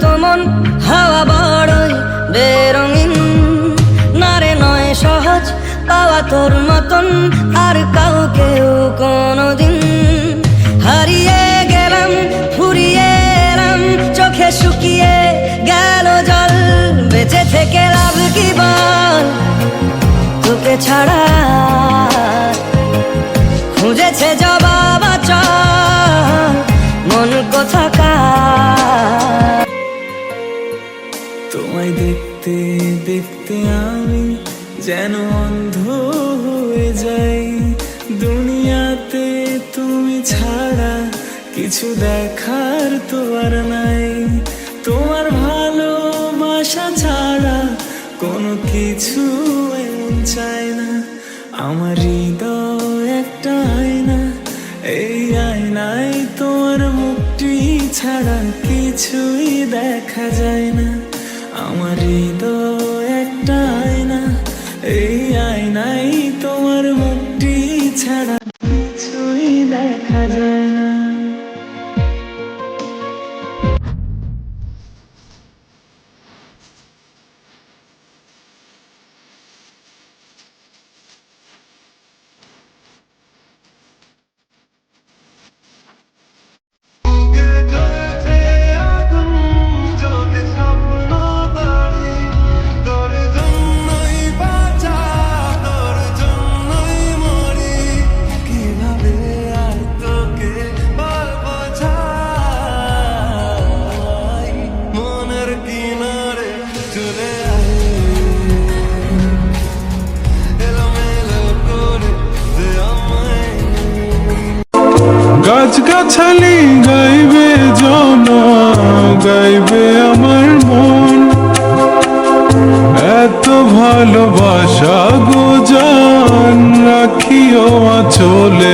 তো মন হাওয়া বড়ই বেরঙিন, নারে নয় সহজ পাওয়া তোর মতন আর কাউকেও কোনোদিন। হারিয়ে গেলাম ফুরিয়ে এলাম, চোখে শুকিয়ে গেল জল, বেঁচে থেকে লাভ কি বল? তোকে ছাড়া খুঁজেছে জবাব চল মন কোথাকার। তোমায় দেখতে দেখতে আমি যেন অন্ধ হয়ে যাই, দুনিয়াতে তুমি ছাড়া কিছু দেখার তো আর নাই। তোমার ভালোবাসা ছাড়া কোনো কিছু এমন চায় না। আমার হৃদয় একটা আয়না, এই আয়নায় তোমার মুখটি ছাড়া কিছুই দেখা যায় না। আমার হৃদয় একটা আয়না, এই আয়নায় তোমার মুখটি ছাড়া কিছুই দেখা যায় না। গাছগাছালি গাইবে জন, গাইবে আমার মন, এত ভালোবাসা গো জান রাখিও আঁচলে